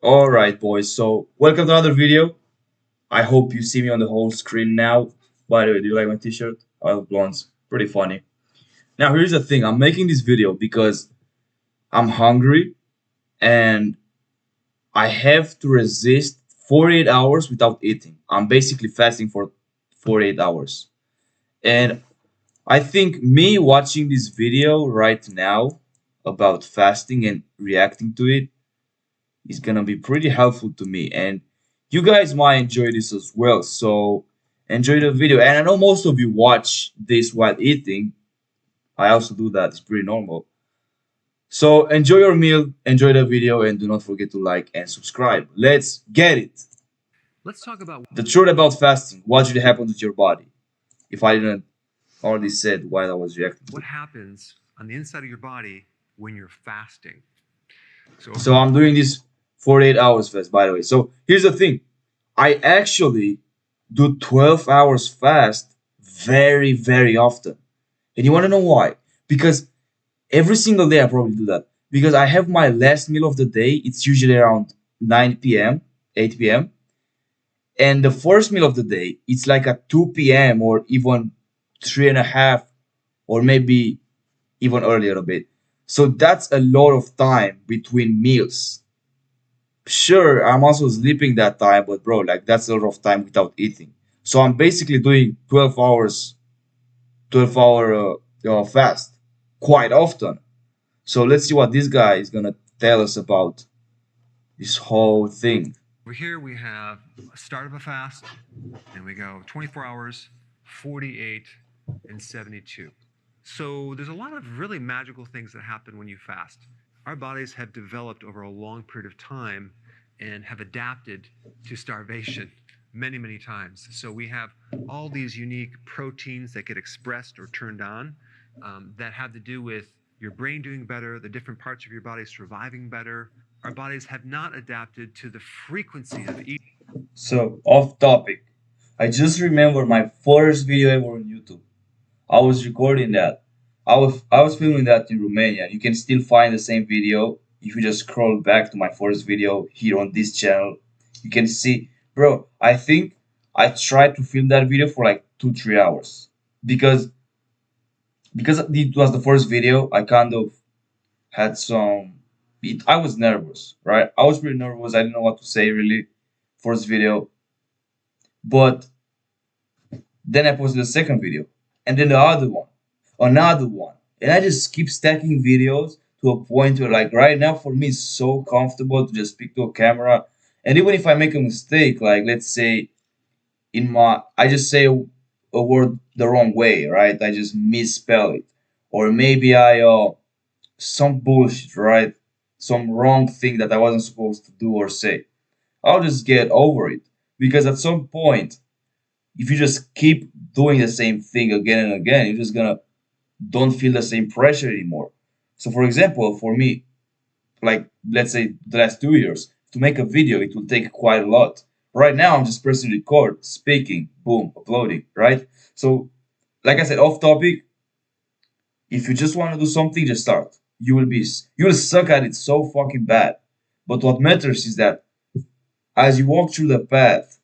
All right, boys. So, welcome to another video. I hope you see me on the whole screen now. By the way, do you like my t-shirt? I love blondes. Pretty funny. Now, here's the thing. I'm making this video because I'm hungry and I have to resist 48 hours without eating. I'm basically fasting for 48 hours. And I think me watching this video right now about fasting and reacting to it is gonna be pretty helpful to me, and you guys might enjoy this as well. So enjoy the video. And I know most of you watch this while eating. I also do that. It's pretty normal. So enjoy your meal, enjoy the video, and do not forget to like and subscribe. Let's get it. Let's talk about The truth about fasting. What should happen with your body? If I didn't already said while I was reacting to what it. happens on the inside of your body when you're fasting. So I'm doing this 48 hours fast, by the way. So here's the thing. I actually do 12 hours fast very, very often. And you want to know why? Because every single day I probably do that. Because I have my last meal of the day. It's usually around 9 p.m., 8 p.m. And the first meal of the day, it's like at 2 p.m. or even three and a half, or maybe even earlier a bit. So that's a lot of time between meals. Sure, I'm also sleeping that time, but bro, like that's a lot of time without eating. So I'm basically doing 12 hours, 12-hour fast quite often. So let's see what this guy is gonna tell us about this whole thing. over here we have a start of a fast, and we go 24 hours, 48, and 72. So there's a lot of really magical things that happen when you fast. Our bodies have developed over a long period of time and have adapted to starvation many, many times. So we have all these unique proteins that get expressed or turned on that have to do with your brain doing better, the different parts of your body surviving better. Our bodies have not adapted to the frequency of eating. So off topic. I just remember my first video ever on YouTube. I was recording that. I was filming that in Romania. You can still find the same video if you just scroll back to my first video here on this channel. You can see, bro. I think I tried to film that video for like 2 3 hours because it was the first video. I kind of had some. I was nervous, right? I was pretty nervous. I didn't know what to say really. First video, but then I posted the second video, and then the other one, another one, and I just keep stacking videos to a point where, like, right now for me, it's so comfortable to just speak to a camera, and even if I make a mistake, like let's say I just say a word the wrong way, right? I just misspell it, or maybe I some bullshit, right? Some wrong thing that I wasn't supposed to do or say. I'll just get over it because at some point if you just keep doing the same thing again and again, you're just gonna don't feel the same pressure anymore. So for example, for me, like let's say the last 2 years, to make a video, it will take quite a lot. Right now, I'm just pressing record, speaking, boom, uploading, right? So, like I said, off topic. If you just want to do something, just start. You will suck at it so fucking bad. But what matters is that as you walk through the path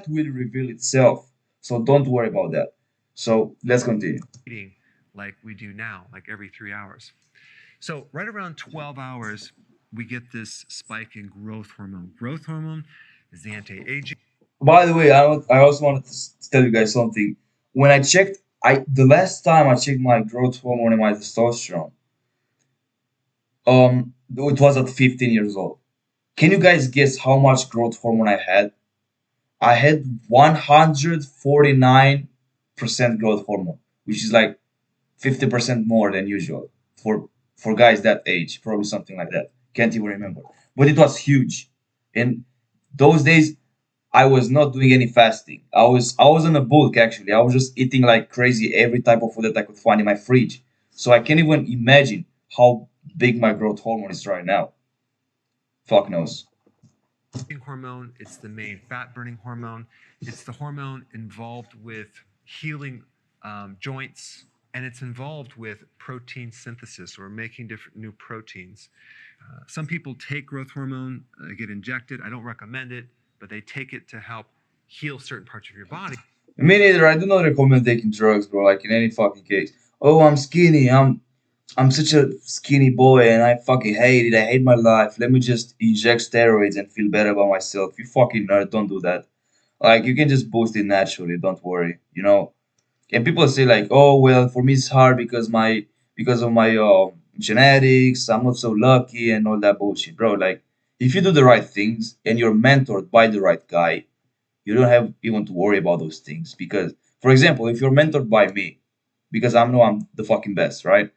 will reveal itself. So don't worry about that. So let's continue. Like we do now, like every 3 hours. So, right around 12 hours, we get this spike in growth hormone. Growth hormone is the anti aging. By the way, I also wanted to tell you guys something. When I checked, the last time I checked my growth hormone and my testosterone, it was at 15 years old. Can you guys guess how much growth hormone I had? I had 149% growth hormone, which is like 50% more than usual for guys that age, probably something like that. Can't even remember. But it was huge. And those days I was not doing any fasting. I was on a bulk actually. I was just eating like crazy every type of food that I could find in my fridge. So I can't even imagine how big my growth hormone is right now. Fuck knows. Hormone, it's the main fat burning hormone. It's the hormone involved with healing joints, and it's involved with protein synthesis or making different new proteins. Some people take growth hormone, get injected. I don't recommend it, but they take it to help heal certain parts of your body. Me neither. I do not recommend taking drugs, bro. Like in any fucking case. Oh, I'm skinny. I'm such a skinny boy, and I fucking hate it. I hate my life. Let me just inject steroids and feel better about myself. You fucking nerd. Don't do that. Like you can just boost it naturally. Don't worry. You know. And people say like, oh well, for me it's hard because of my genetics. I'm not so lucky and all that bullshit, bro. Like if you do the right things and you're mentored by the right guy, you don't have even to worry about those things. Because, for example, if you're mentored by me, because I know I'm the fucking best, right?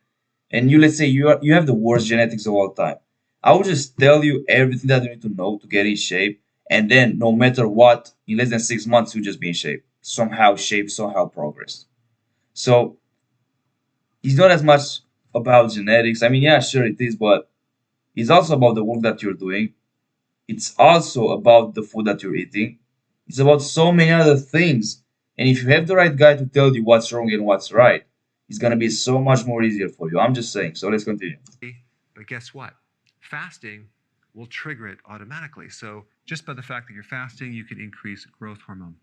And you let's say you have the worst genetics of all time, I will just tell you everything that you need to know to get in shape, and then no matter what, in less than 6 months you'll just be in shape, somehow progress. So it's not as much about genetics. I mean, yeah, sure it is, but it's also about the work that you're doing. It's also about the food that you're eating. It's about so many other things. And if you have the right guy to tell you what's wrong and what's right, it's gonna be so much more easier for you. I'm just saying. So let's continue. But guess what? Fasting will trigger it automatically. So just by the fact that you're fasting, you can increase growth hormone.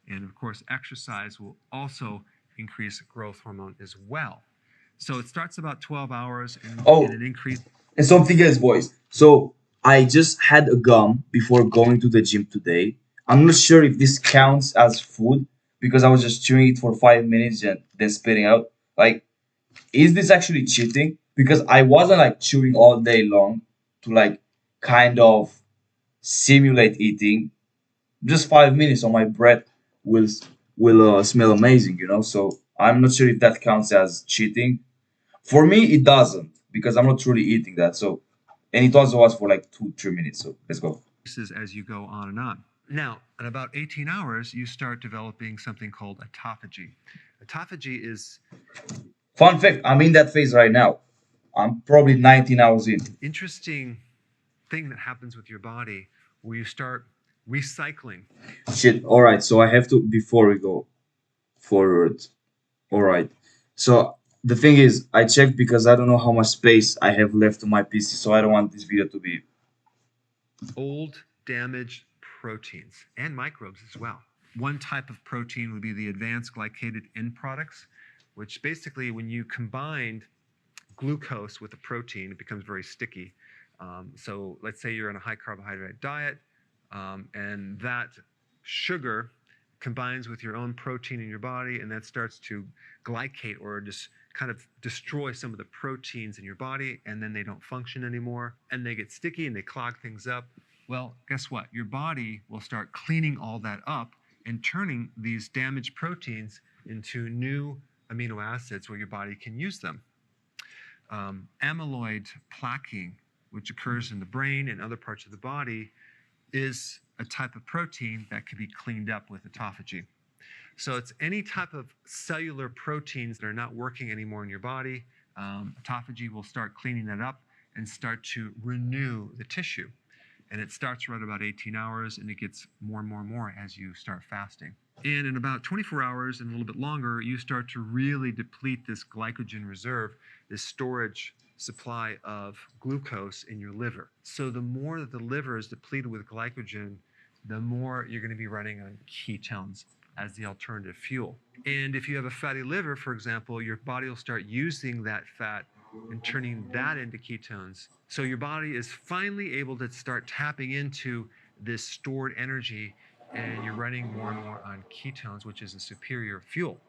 And of course, exercise will also increase growth hormone as well. So it starts about 12 hours Oh, and it increases. and something else, boys. So I just had a gum before going to the gym today. I'm not sure if this counts as food because I was just chewing it for 5 minutes and then spitting out. Like, is this actually cheating? Because I wasn't like chewing all day long to like kind of simulate eating. Just 5 minutes on my breath will smell amazing, you know. So I'm not sure if that counts as cheating. For me, it doesn't because I'm not truly eating that. So, and it also was for like 2 3 minutes. So let's go. As you go on and on. Now, in about 18 hours, you start developing something called autophagy. Autophagy is Fun fact: I'm in that phase right now. I'm probably 19 hours in. an interesting thing that happens with your body where you start recycling. Shit. All right. So I have to before we go forward. All right. So the thing is, I checked because I don't know how much space I have left on my PC, so I don't want this video to be. Old, damaged proteins and microbes as well. One type of protein would be the advanced glycated end products, which basically, when you combined glucose with a protein, it becomes very sticky. So let's say you're on a high carbohydrate diet, and that sugar combines with your own protein in your body, and that starts to glycate or just kind of destroy some of the proteins in your body, and then they don't function anymore, and they get sticky and they clog things up. Well, guess what? Your body will start cleaning all that up and turning these damaged proteins into new amino acids where your body can use them. Amyloid plaquing, which occurs in the brain and other parts of the body, is a type of protein that can be cleaned up with autophagy. So it's any type of cellular proteins that are not working anymore in your body. Autophagy will start cleaning that up and start to renew the tissue. And it starts right about 18 hours, and it gets more and more and more as you start fasting. And in about 24 hours and a little bit longer, you start to really deplete this glycogen reserve, this storage supply of glucose in your liver. So the more that the liver is depleted with glycogen, the more you're going to be running on ketones as the alternative fuel. And if you have a fatty liver, for example, your body will start using that fat and turning that into ketones. So your body is finally able to start tapping into this stored energy, and you're running more and more on ketones, which is a superior fuel.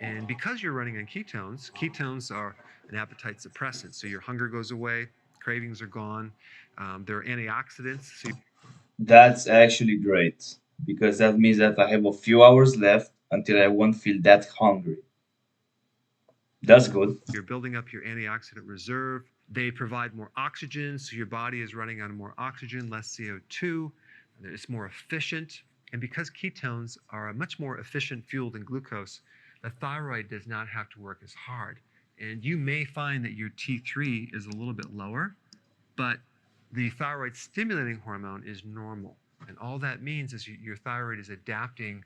And because you're running on ketones, ketones are an appetite suppressant. So your hunger goes away, cravings are gone. They're antioxidants. That's actually great because that means that I have a few hours left until I won't feel that hungry. That's good. You're building up your antioxidant reserve. They provide more oxygen, so your body is running on more oxygen, less CO2. It's more efficient. And because ketones are a much more efficient fuel than glucose, the thyroid does not have to work as hard. And you may find that your T3 is a little bit lower, but the thyroid stimulating hormone is normal. And all that means is your thyroid is adapting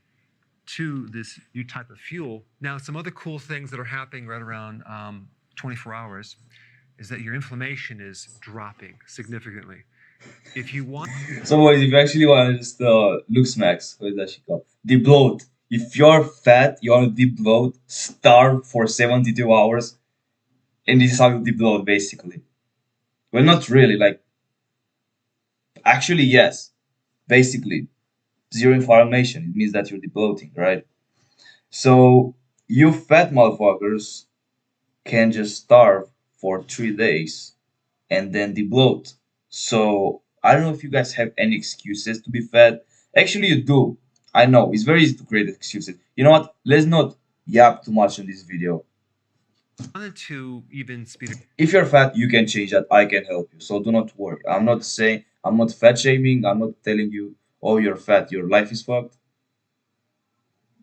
to this new type of fuel. Now, some other cool things that are happening right around 24 hours is that your inflammation is dropping significantly. If you want, So, boys, if you actually want to just look smacks, what is that shit called? Debloat. If you're fat, you want to debloat, starve for 72 hours, and this is how you debloat, basically. Well, not really. Like, actually, yes. Basically, zero inflammation. It means that you're debloating, right? So, you fat motherfuckers can just starve for 3 days and then debloat. So I don't know if you guys have any excuses to be fat. Actually, you do. I know it's very easy to create excuses. You know what? Let's not yap too much in this video. wanted to even speed it. If you're fat, you can change that. I can help you. So do not worry. I'm not fat shaming. I'm not telling you, oh, you're fat, your life is fucked.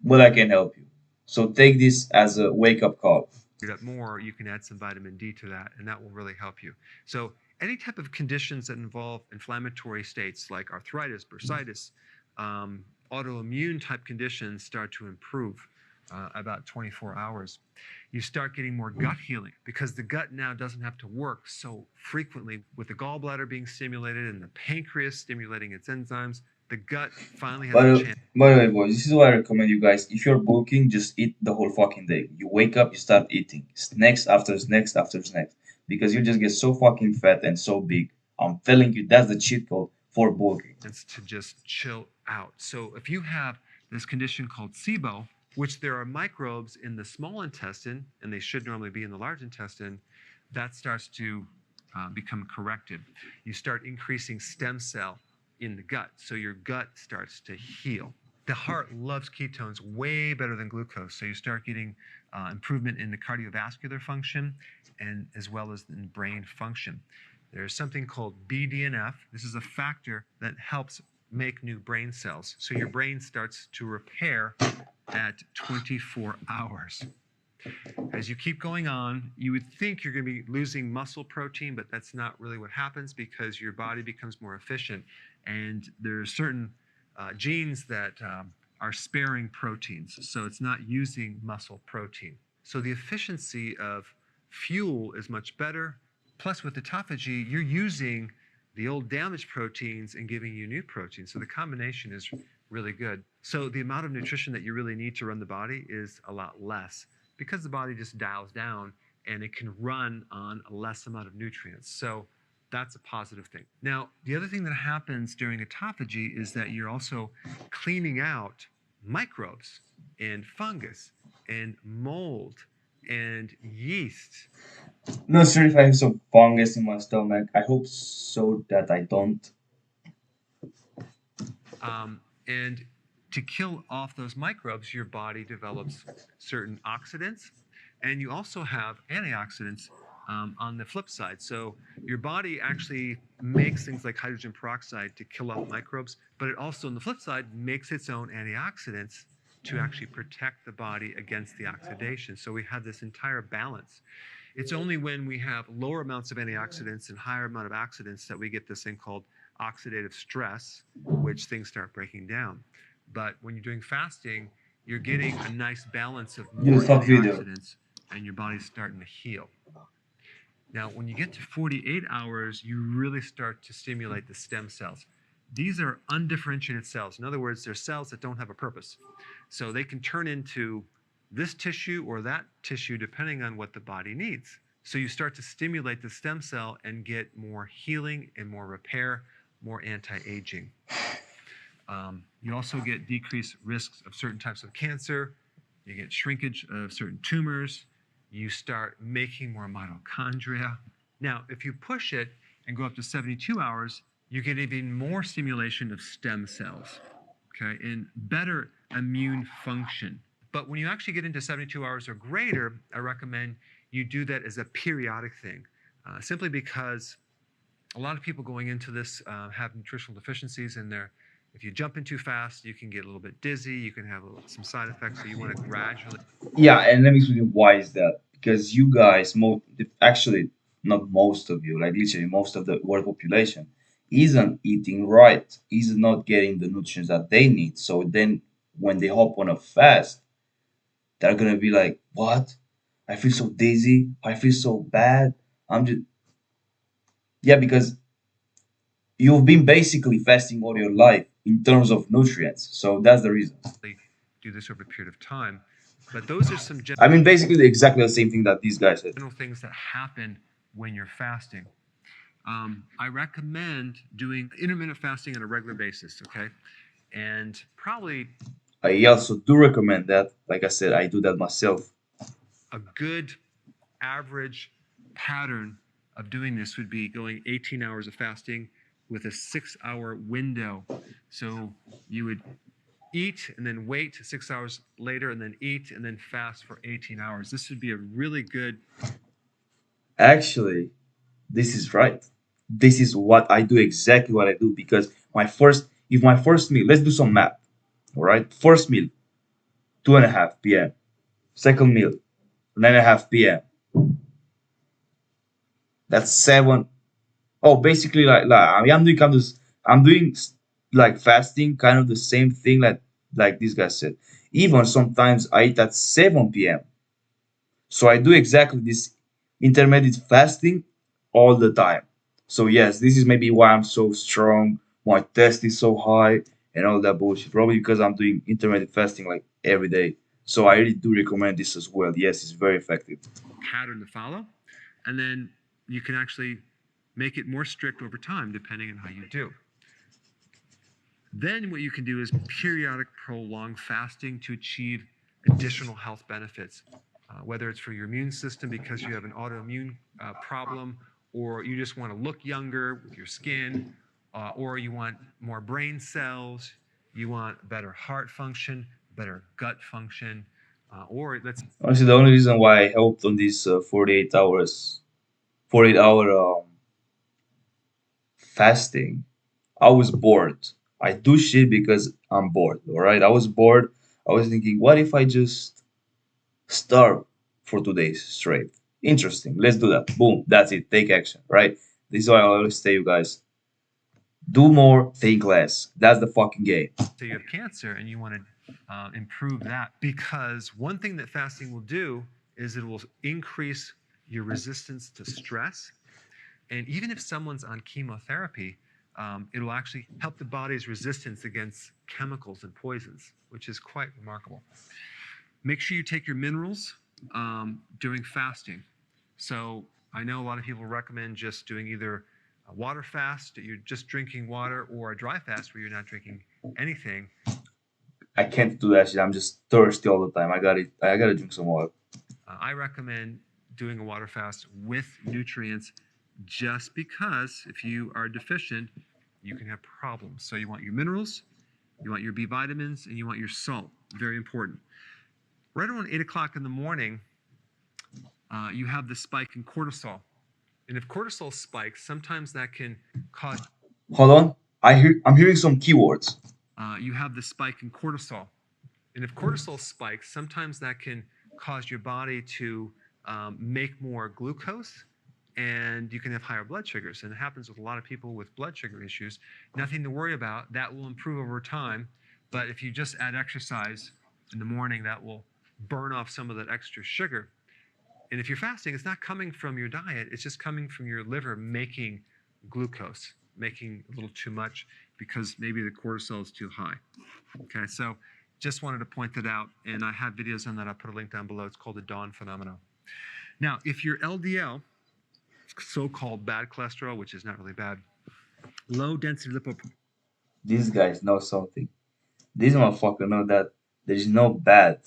But I can help you. So take this as a wake up call. Up more, you can add some vitamin D to that, and that will really help you. So, any type of conditions that involve inflammatory states like arthritis, bursitis, autoimmune type conditions start to improve about 24 hours. You start getting more gut healing because the gut now doesn't have to work so frequently with the gallbladder being stimulated and the pancreas stimulating its enzymes. The gut finally has a chance. By the way, boys, this is why I recommend you guys. If you're bulking, just eat the whole fucking day. You wake up, you start eating snacks after snacks after snacks because you just get so fucking fat and so big. I'm telling you, that's the cheat code for bulking. It's to just chill out. So if you have this condition called SIBO, which there are microbes in the small intestine, and they should normally be in the large intestine, that starts to become corrected. You start increasing stem cell in the gut, so your gut starts to heal. The heart loves ketones way better than glucose, so you start getting improvement in the cardiovascular function and as well as in brain function. There's something called BDNF. This is a factor that helps make new brain cells. So your brain starts to repair at 24 hours. As you keep going on, you would think you're going to be losing muscle protein, but that's not really what happens because your body becomes more efficient. And there are certain genes that are sparing proteins. So it's not using muscle protein. So the efficiency of fuel is much better. Plus, with autophagy, you're using the old damaged proteins and giving you new proteins. So the combination is really good. So the amount of nutrition that you really need to run the body is a lot less because the body just dials down and it can run on a less amount of nutrients. So that's a positive thing. Now, the other thing that happens during autophagy is that you're also cleaning out microbes and fungus and mold and yeast. Not sure if I have some fungus in my stomach. I hope so that I don't. And to kill off those microbes, your body develops certain oxidants, and you also have antioxidants on the flip side. So your body actually makes things like hydrogen peroxide to kill off microbes, but it also, on the flip side, makes its own antioxidants to actually protect the body against the oxidation. So we have this entire balance. It's only when we have lower amounts of antioxidants and higher amount of oxidants that we get this thing called oxidative stress, which things start breaking down. But when you're doing fasting, you're getting a nice balance of more antioxidants and your body's starting to heal. Now, when you get to 48 hours, you really start to stimulate the stem cells. These are undifferentiated cells. In other words, they're cells that don't have a purpose. So they can turn into this tissue or that tissue depending on what the body needs. So you start to stimulate the stem cell and get more healing and more repair, more anti-aging. You also get decreased risks of certain types of cancer. You get shrinkage of certain tumors. You start making more mitochondria. Now, if you push it and go up to 72 hours, you get even more stimulation of stem cells, okay, and better immune function. But when you actually get into 72 hours or greater, I recommend you do that as a periodic thing, simply because a lot of people going into this have nutritional deficiencies in there. If you jump in too fast, you can get a little bit dizzy. You can have some side effects. So you want to gradually. Yeah, and let me explain you why is that. Because you guys, actually, not most of you, like literally most of the world population, isn't eating right, is not getting the nutrients that they need. So then when they hop on a fast, they're gonna be like, what? I feel so dizzy. I feel so bad. I'm just yeah, because you've been basically fasting all your life in terms of nutrients. So that's the reason. Do this over a period of time. But those are some I mean, basically exactly the same thing that these guys said. general things that happen when you're fasting. I recommend doing intermittent fasting on a regular basis, okay? And probably I also do recommend that. Like I said, I do that myself. a good average pattern of doing this would be going 18 hours of fasting with a 6-hour window. So you would eat and then wait 6 hours later and then eat and then fast for 18 hours. This would be a really good. Actually, this is right. This is what I do, exactly what I do, because my first meal, let's do some math. All right. First meal, 2:30 p.m. Second meal, 9:30 p.m. That's seven. Oh, basically, I'm doing like fasting, kind of the same thing like this guy said. Even sometimes I eat at 7 p.m. So I do exactly this intermittent fasting all the time. So yes, this is maybe why I'm so strong. My test is so high and all that bullshit. Probably because I'm doing intermittent fasting like every day. So I really do recommend this as well. Yes, it's very effective. Pattern to follow, and then you can actually make it more strict over time depending on how you do. Then what you can do is periodic prolonged fasting to achieve additional health benefits, whether it's for your immune system because you have an autoimmune problem, or you just want to look younger with your skin, or you want more brain cells, you want better heart function, better gut function, or let's Honestly, the only reason why I helped on this 48 hour fasting, I was bored. I do shit because I'm bored. All right, I was bored. I was thinking, what if I just starve for 2 days straight? Interesting. Let's do that. Boom. That's it. Take action. Right. This is why I always tell you guys: do more, think less. That's the fucking game. say you have cancer and you want to improve that, because one thing that fasting will do is it will increase your resistance to stress. And even if someone's on chemotherapy, it will actually help the body's resistance against chemicals and poisons, which is quite remarkable. Make sure you take your minerals during fasting. So I know a lot of people recommend just doing either a water fast, you're just drinking water, or a dry fast where you're not drinking anything. I can't do that shit. I'm just thirsty all the time. I gotta drink some water. I recommend doing a water fast with nutrients just because if you are deficient, you can have problems. So you want your minerals, you want your B vitamins, and you want your salt. Very important. Right around 8 o'clock in the morning, you have the spike in cortisol. And if cortisol spikes, sometimes that can cause. Hold on. I'm hearing some keywords. You have the spike in cortisol. And if cortisol spikes, sometimes that can cause your body to make more glucose, and you can have higher blood sugars. And it happens with a lot of people with blood sugar issues. Nothing to worry about. That will improve over time. But if you just add exercise in the morning, that will burn off some of that extra sugar. And if you're fasting, it's not coming from your diet, it's just coming from your liver making glucose, making a little too much because maybe the cortisol is too high. Okay, so just wanted to point that out, and I have videos on that. I'll put a link down below. It's called the Dawn Phenomenon. Now, if your LDL, so-called bad cholesterol, which is not really bad, low density lipoprotein. These guys know something. These motherfuckers know that there's no bad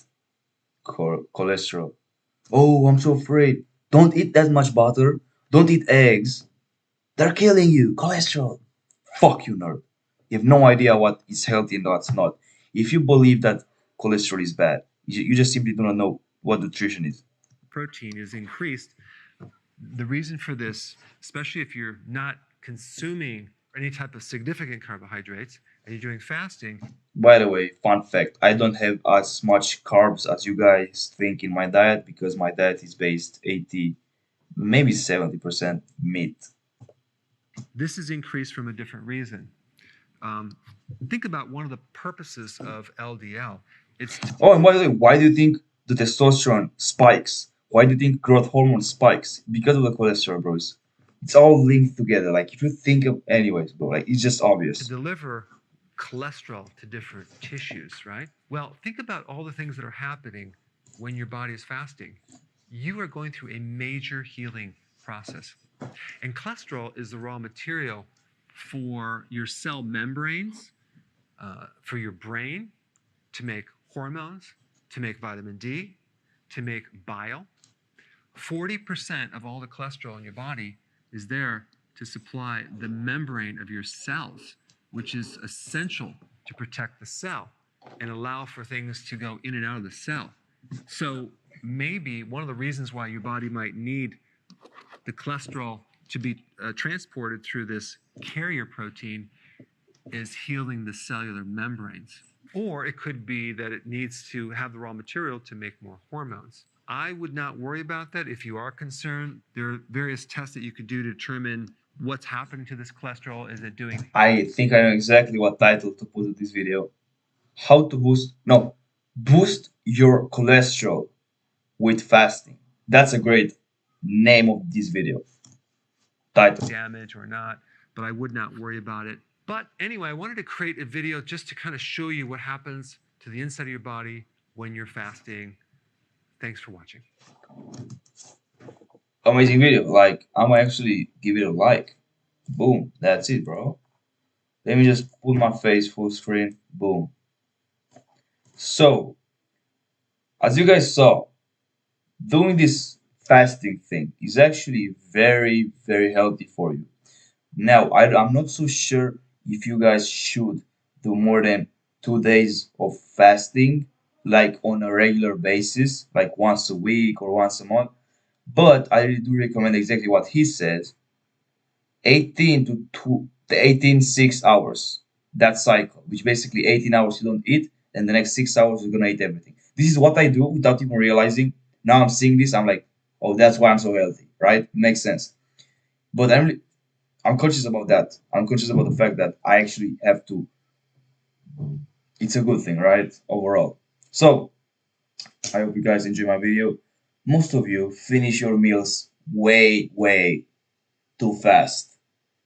cholesterol. Oh, I'm so afraid. Don't eat that much butter. Don't eat eggs. They're killing you. Cholesterol. Fuck you, nerd. You have no idea what is healthy and what's not. If you believe that cholesterol is bad, you just simply do not know what nutrition is. Protein is increased. The reason for this, especially if you're not consuming any type of significant carbohydrates and you're doing fasting. By the way, fun fact, I don't have as much carbs as you guys think in my diet because my diet is based 80, maybe 70% meat. This is increased from a different reason. Think about one of the purposes of LDL. It's Oh, and by the way, why do you think the testosterone spikes Why do you think growth hormone spikes? Because of the cholesterol, bros. It's all linked together. Like if you think of anyways, bro, like it's just to obvious. deliver cholesterol to different tissues, right? Well, think about all the things that are happening when your body is fasting. You are going through a major healing process. And cholesterol is the raw material for your cell membranes, for your brain, to make hormones, to make vitamin D, to make bile. 40% of all the cholesterol in your body is there to supply the membrane of your cells, which is essential to protect the cell and allow for things to go in and out of the cell. So maybe one of the reasons why your body might need the cholesterol to be transported through this carrier protein is healing the cellular membranes. Or it could be that it needs to have the raw material to make more hormones. I would not worry about that. If you are concerned, there are various tests that you could do to determine what's happening to this cholesterol. Is it doing? I think I know exactly what title to put in this video. How to boost your cholesterol with fasting. That's a great name of this video. Title. Damage or not, but I would not worry about it. But anyway, I wanted to create a video just to kind of show you what happens to the inside of your body when you're fasting. Thanks for watching. Amazing video. Like, I'm gonna actually give it a like. Boom. That's it, bro. Let me just put my face full screen. Boom. So, as you guys saw, doing this fasting thing is actually very, very healthy for you. Now, I'm not so sure if you guys should do more than 2 days of fasting, like on a regular basis, like once a week or once a month. But I really do recommend exactly what he says, 18 to 18 6 hours, that cycle, which basically 18 hours you don't eat, and the next 6 hours you're gonna eat everything. This is what I do without even realizing. Now I'm seeing this, I'm like, oh, that's why I'm so healthy, right? Makes sense. But I'm conscious about that. I'm conscious about the fact that I actually have to. It's a good thing, right? Overall. So I hope you guys enjoy my video. Most of you finish your meals way, way too fast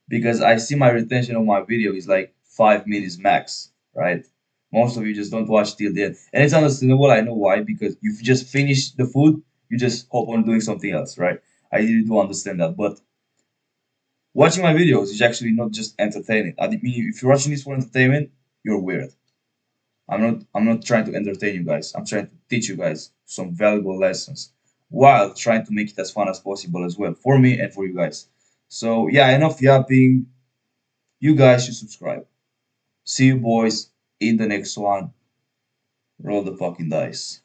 because I see my retention on my video is like 5 minutes max, right? Most of you just don't watch till the end, and it's understandable. I know why, because you've just finished the food, you just hop on doing something else, right? I really do understand that, but watching my videos is actually not just entertaining. I mean, if you're watching this for entertainment, you're weird. I'm not trying to entertain you guys. I'm trying to teach you guys some valuable lessons while trying to make it as fun as possible as well for me and for you guys. So yeah, enough yapping. You guys should subscribe. See you boys in the next one. Roll the fucking dice.